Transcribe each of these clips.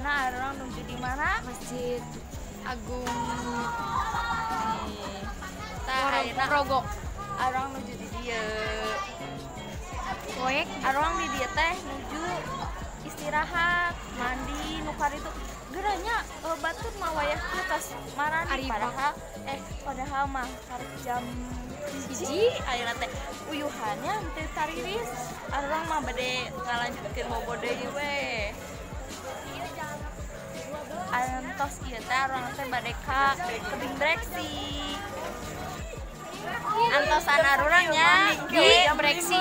Ayeuna orang nuju di mana? Masjid Agung Rogo. Arang nuju di dieu. Poek Arang di dieu teh nuju istirahat, mandi, nu karitu geranya batur mah wayah kieu tos marani padahal mah karek jam 1 ayeuna teh uyuhannya teu tariris. Arang mah bade ngalanjutkeun bobo deui we. Antos ieu teh arang teh bade ka tebing breksi. Antosan arurangnya di breksi.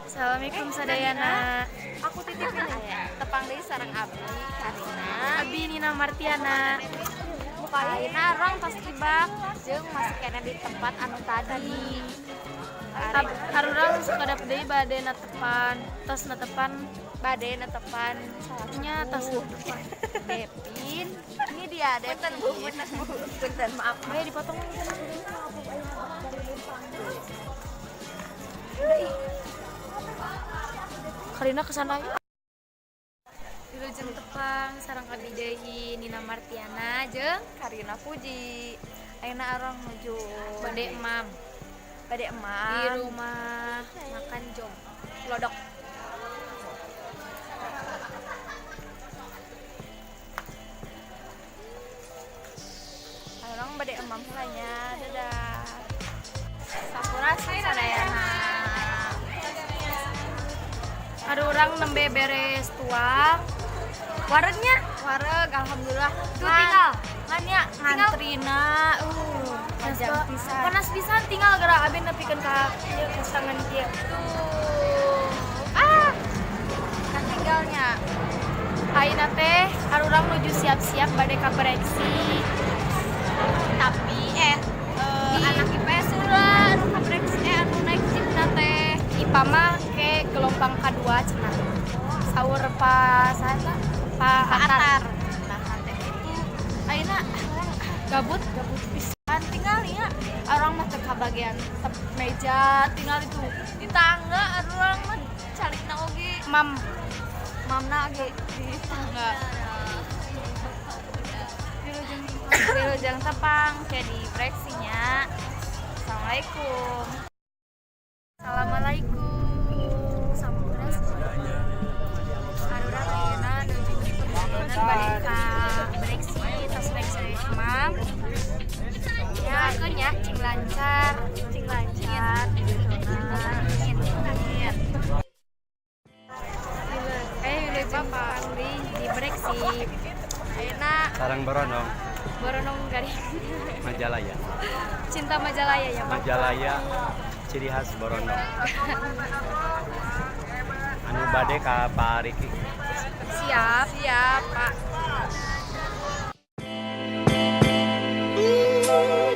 Assalamualaikum sadayana. Aku titipin tepang deui sareng abdi Karina. Abi Nina Martiana. Ayeuna arang tos tibak jeung masih kena di tempat anu tadi. Harurang sakadap deui bade natepan, tos natepan Bade netepan nya tos natepan. Depin. Ini dia Depin Bu. Punten maaf. Ayo dipotong. Karina kesana yuk. Wilujeng tepang sareng abdi deui Nina Martiana jeung Karina Puji. Ayeuna arang nuju Bade Emam Bade di Emam. rumah makan Jom Lodok. Arang Bade Emam hanya dadah. Sampurasun sadayana. Harurang nembe beres tuang. Waregnya Wareg alhamdulillah. tuh tinggal Nya ngantrina panjang pisan. panas pisan tinggal gara abi nepikeun ka ieu kustangan kieu. Tinggalnya Ayeuna teh harurang nuju siap-siap bade ka breksi. tapi anak IPS ulah anu kabreksi anu naik jeepna teh. IPA mah ke gelombang kedua cenah. Saur pas Pak Atar. Nah, teh itu ayeuna Gabut pisan tinggal ya. Orang mah teh kabagian meja tinggal itu di tangga orang mah calikna oge mamna ge di tangga. Wilujeng tepang kayak di breksinya. Assalamualaikum. Assalamualaikum. Sampurasun. Harurang ayeuna nuju perjalanan balik ka breksi tos breksi Imam. Ya, nya cing lancar. Amin. Wilujeng pangri di breksi. Ayeuna Sarang Borondong, Boronong Garing. Majalaya. Cinta Majalaya ya, Pak. Majalaya ciri khas Borondong. Anu bade ka Pak Riki. Siap, Pak. Assalamualaikum.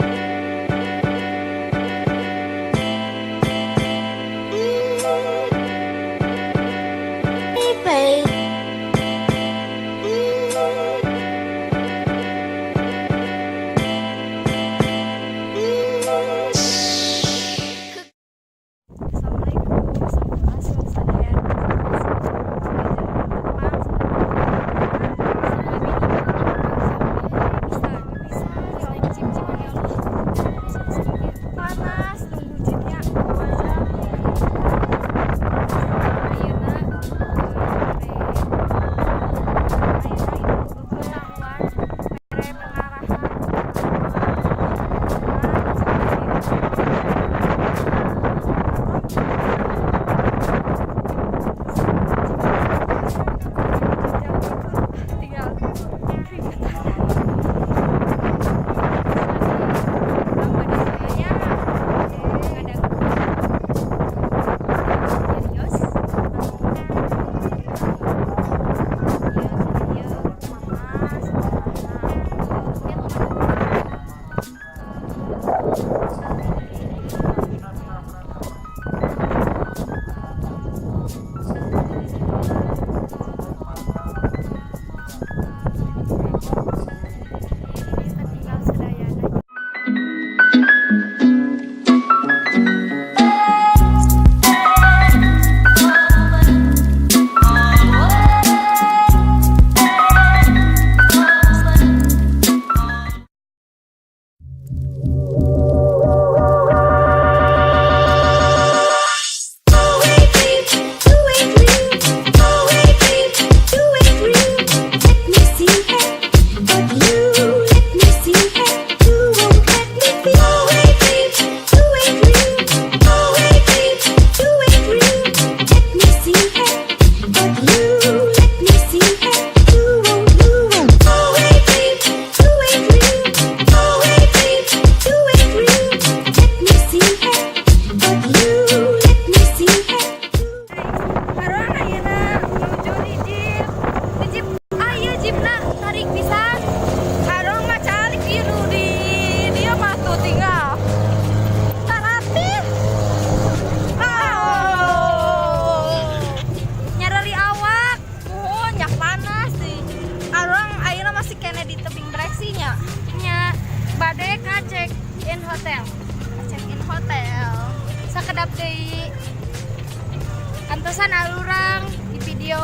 Muntasan alurang di video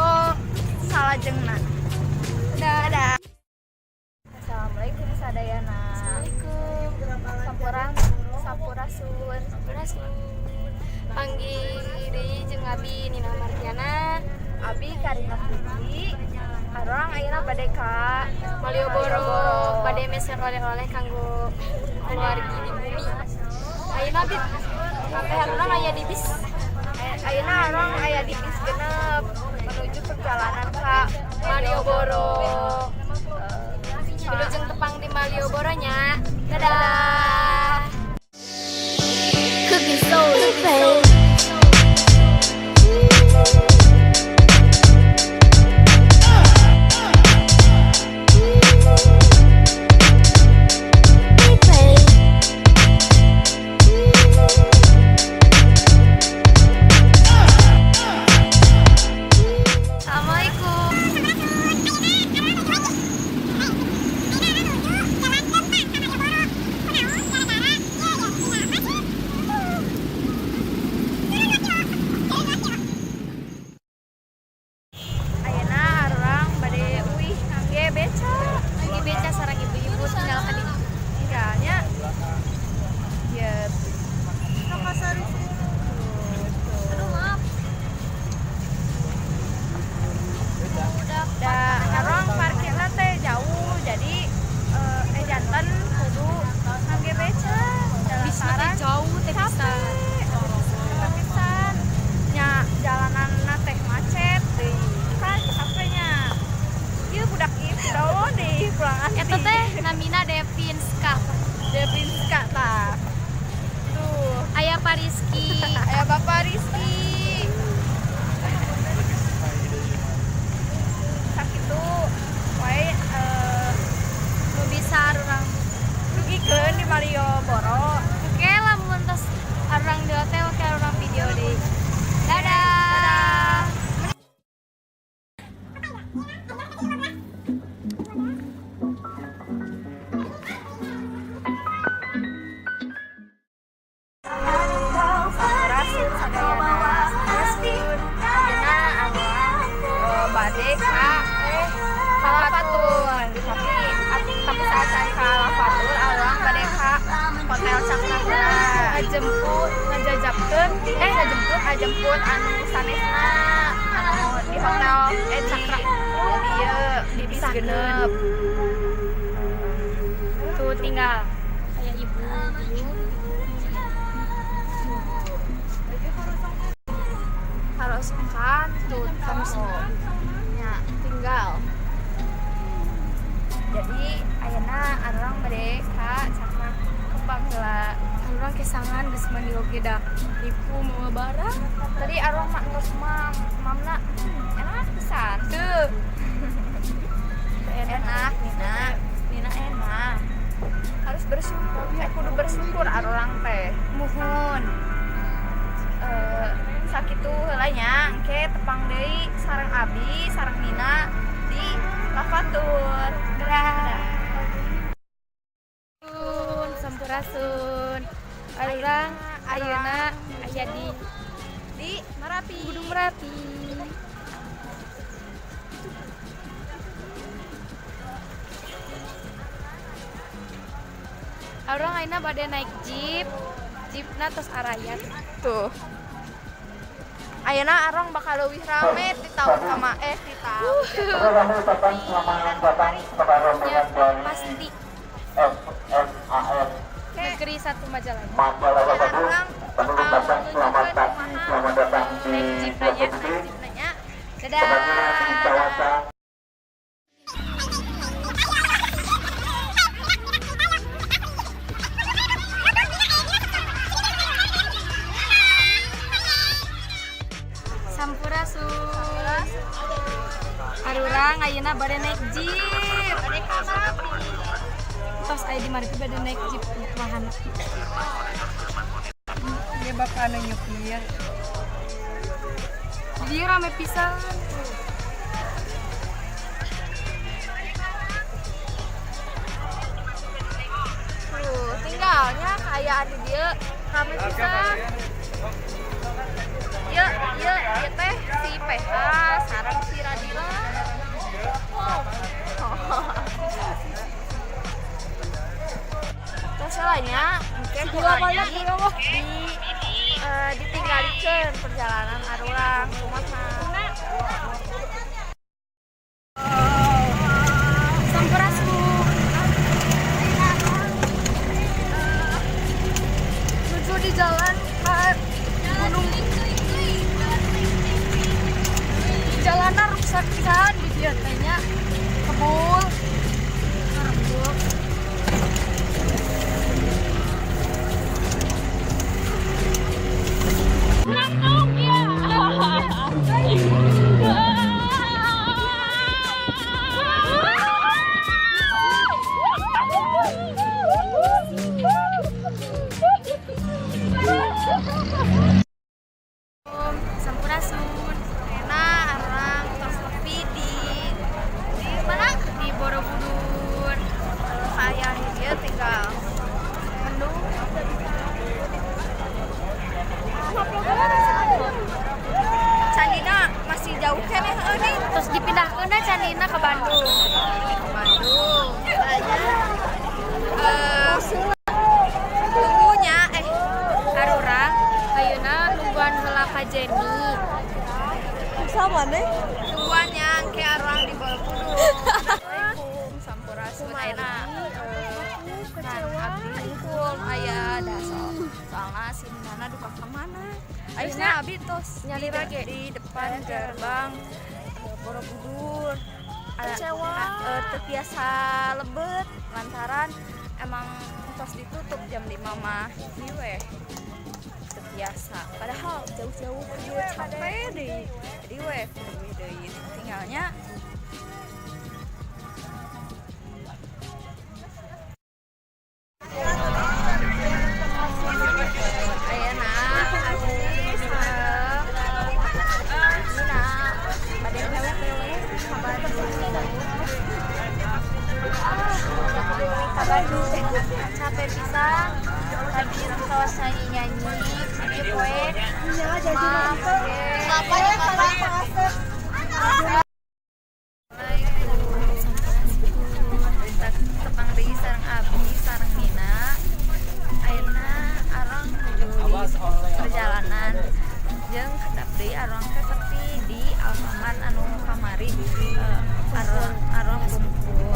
salajengna. dadah. Assalamualaikum sadayana. Assalamualaikum. Sapurasun. Panggil deui jeung abi Nina Martiana. Abi Karina Putri. Arang ayeuna bade ka Malioboro bade mesen oleh-oleh kanggo keluargi di bumi. Ayeuna bit sampai haruna aya di bis. Ayeuna arang aya di bis genep menuju perjalanan ka Malioboro. Wilujeng tepang di Malioboro nya. Dadah. Cooking soul, ayeuna arang bade uih ngangge beca. Lagi beca sareng ibu-ibu tinggal ka di Tinggalnya ya kasar. Aduh maaf. Da arang parkirna teh jauh jadi jantan kudu ngangge beca. bis teh jauh teh pisan. Pisan nya jalananna teh macet deui. Kan capeknya. Ieu budak ieu daun deui pulang anti. Eta teh namina Devinska. Devinska tah. Tuh, Aya Pariski. aya Bapak Rizky. Sakitu wae Nu bisa urang. dugikeun di Malioboro. Oke lah muntas arang di hotel ke urang video deui. Dadah. Rasul sadayana Rasul dina bade ka Lafatur. Tapi saat saya ka Lafatur alang bade ka Hotel Cakra. Ngajemput anu sanesna anu di hotel Cakra. Jadi di bis genep. Tuh tinggal aya ibu. Harus kan tuh nya tinggal. Jadi ayeuna arang bade ka Cakra kembang heula. Urang kesangan geus mandi oge da nipu mau barang. Tadi arwah mak nus mamna enak pisan. Tuh. Enak Nina enak. Harus bersyukur, kudu bersyukur arwah teh. Muhun. Sakitu heula nya engke tepang deui sareng Abi sareng Nina di Lafatur. Dadah. Sampurasun. Arurang ayeuna aya di Merapi. Gunung Merapi. Arurang ayeuna bade naik jeep. Jeepna tos arayat. Tuh. Ayeuna arong bakal leuwih rame di tahun sama di tahun. Ya, pasti negeri satu Majalah. Arang Naik jeep aja. nanya. Dadah. Sampurasun. Arurang ayeuna bade naik jeep. Tos aya di Marapi bade naik jeep wahana. Dia bakal anu nyupir. Dia rame pisan. Tuh, tinggalnya kayak di dia rame pisan. Iya teh ditinggalikeun perjalanan arurang kumaha. Sampurasun. Menuju di jalan ke gunung. Jalanan rusak kan di dieu teh nya. Kebul. Kebul. Sampurasun. Rena arang tos nepi di mana? Di Borobudur. Saya dia tinggal mendung. Candina masih jauh kan ya ini? Terus dipindahkan deh Candina ke Bandung. Ke Bandung. Tunggunya arurang ayeuna nungguan heula ka Jenny. Sama deh. Tungguannya ke arurang di Borobudur. Assalamualaikum sampurasun ayeuna. Abdi hukum aya da soalna si Nana duka ka mana? Ayeuna abdi tos nyari lagi di depan gerbang Borobudur. Kecewa. Teu biasa lebet lantaran emang tos ditutup jam 5 mah ieu we. Teu biasa. Padahal jauh-jauh pergi capek deui. Jadi we pergi deui tinggalnya ayeuna abdi sareng Nina bade wewe ka Bandung. Capek pisan tadi tos nyanyi di poe. Maaf apa ya tepang deui sareng abdi sareng Nina. Ayeuna arang nuju perjalanan jeung kedap deui arang teh sepi di Alfamart anu kamari arang kumpul.